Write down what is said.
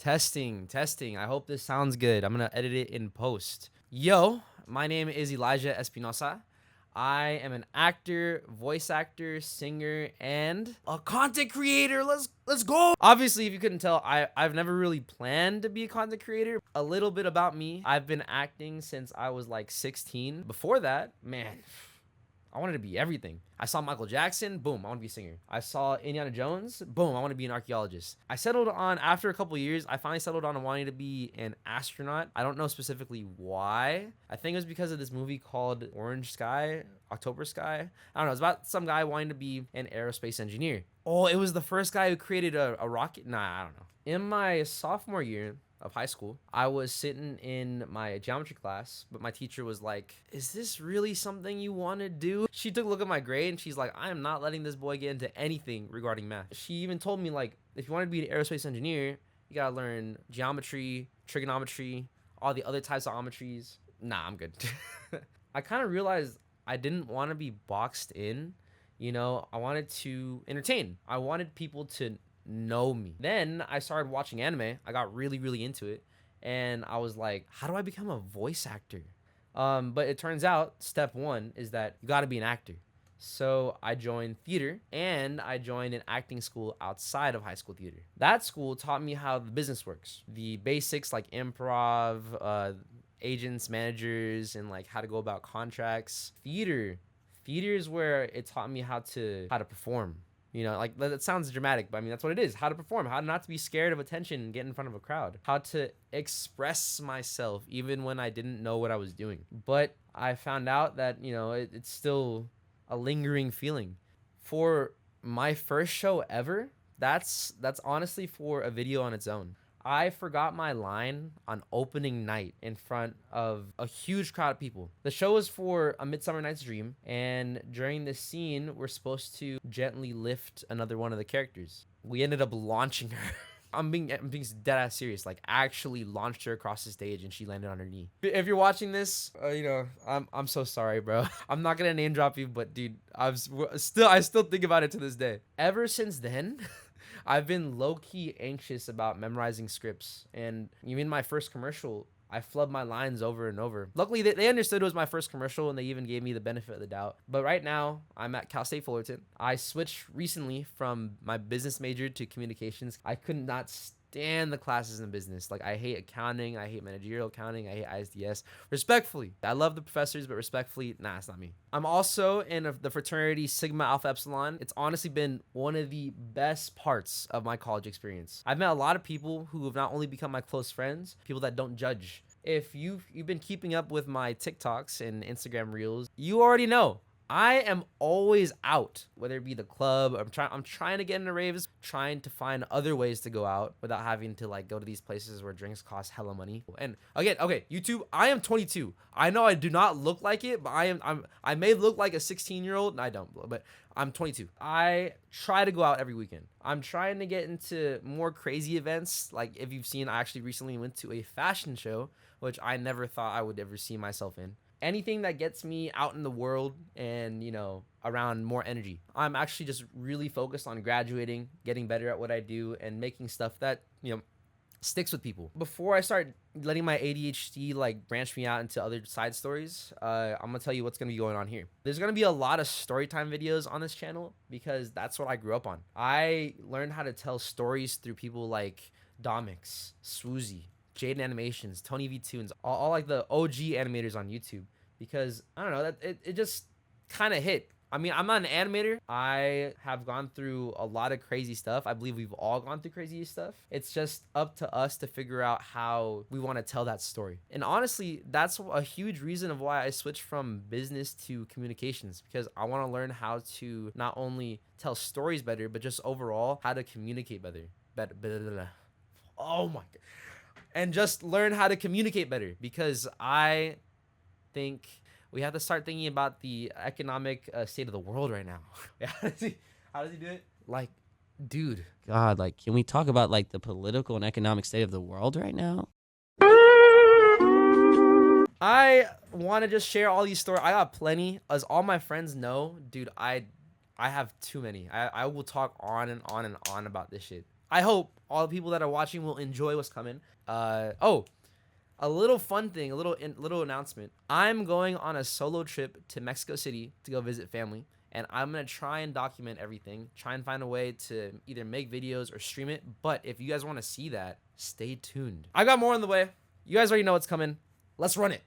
Testing. I hope this sounds good. I'm gonna edit it in post. Yo, my name is Elijah Espinoza. I am an actor, voice actor, singer, and a content creator. Let's go. Obviously, if you couldn't tell, I've never really planned to be a content creator. A little bit about me. I've been acting since I was like 16. Before that, man, I wanted to be everything. I saw Michael Jackson, boom, I want to be a singer. I saw Indiana Jones, boom, I want to be an archaeologist. I settled on, after a couple years, I finally settled on wanting to be an astronaut. I don't know specifically why. I think it was because of this movie called Orange Sky, October Sky. I don't know, it's about some guy wanting to be an aerospace engineer. Oh, it was the first guy who created a rocket? Nah, I don't know. In my sophomore year of high school, I was sitting in my geometry class, but my teacher was like, is this really something you want to do? She took a look at my grade and she's like, I am not letting this boy get into anything regarding math. She even told me, like, if you want to be an aerospace engineer, you gotta learn geometry, trigonometry, all the other types of geometries. Nah, I'm good. I kind of realized I didn't want to be boxed in. You know, I wanted to entertain. I wanted people to know me. Then I started watching anime. I got really into it, and I was like, how do I become a voice actor? But it turns out step one is that you got to be an actor. So I joined theater, and I joined an acting school outside of high school theater. That school taught me how the business works, the basics like improv, agents, managers, and like how to go about contracts. Theater is where it taught me how to perform. You know, like, that sounds dramatic, but I mean, that's what it is. How to perform, how not to be scared of attention and get in front of a crowd, how to express myself even when I didn't know what I was doing. But I found out that, you know, it's still a lingering feeling. For my first show ever, that's honestly for a video on its own. I forgot my line on opening night in front of a huge crowd of people. The show was for A Midsummer Night's Dream, and during this scene, we're supposed to gently lift another one of the characters. We ended up launching her. I'm being dead ass serious. Like, actually launched her across the stage, and she landed on her knee. If you're watching this, you know, I'm so sorry, bro. I'm not gonna name drop you, but dude, I still think about it to this day. Ever since then, I've been low-key anxious about memorizing scripts, and even my first commercial, I flubbed my lines over and over. Luckily, they understood it was my first commercial, and they even gave me the benefit of the doubt. But right now, I'm at Cal State Fullerton. I switched recently from my business major to communications. I could not stand the classes in business. Like, I hate accounting, I hate managerial accounting, I hate ISDS. Respectfully, I love the professors, but respectfully, nah, it's not me. I'm also in the fraternity Sigma Alpha Epsilon. It's honestly been one of the best parts of my college experience. I've met a lot of people who have not only become my close friends, people that don't judge. If you've been keeping up with my TikToks and Instagram reels, you already know I am always out, whether it be the club. I'm trying to get into raves, trying to find other ways to go out without having to like go to these places where drinks cost hella money. And again, okay, YouTube, I am 22. I know I do not look like it, but I may look like a 16-year-old, and I don't, but I'm 22. I try to go out every weekend. I'm trying to get into more crazy events. Like, if you've seen, I actually recently went to a fashion show, which I never thought I would ever see myself in. Anything that gets me out in the world and, you know, around more energy. I'm actually just really focused on graduating, getting better at what I do, and making stuff that, you know, sticks with people. Before I start letting my ADHD like branch me out into other side stories, I'm gonna tell you what's gonna be going on here. There's gonna be a lot of storytime videos on this channel because that's what I grew up on. I learned how to tell stories through people like Domix, Swoozy, Jaden Animations, Tony V Tunes, all like the OG animators on YouTube, because I don't know, that it just kind of hit. I mean, I'm not an animator. I have gone through a lot of crazy stuff. I believe we've all gone through crazy stuff. It's just up to us to figure out how we want to tell that story. And honestly, that's a huge reason of why I switched from business to communications, because I want to learn how to not only tell stories better, but just overall how to communicate better. Oh my God. And just learn how to communicate better, because I think we have to start thinking about the economic state of the world right now. How does he do it? Like, dude. God, like, can we talk about like the political and economic state of the world right now? I want to just share all these stories. I got plenty. As all my friends know, dude, I have too many. I will talk on and on and on about this shit. I hope all the people that are watching will enjoy what's coming. Oh, a little fun thing, a little announcement. I'm going on a solo trip to Mexico City to go visit family, and I'm gonna try and document everything. Try and find a way to either make videos or stream it. But if you guys want to see that, stay tuned. I got more on the way. You guys already know what's coming. Let's run it.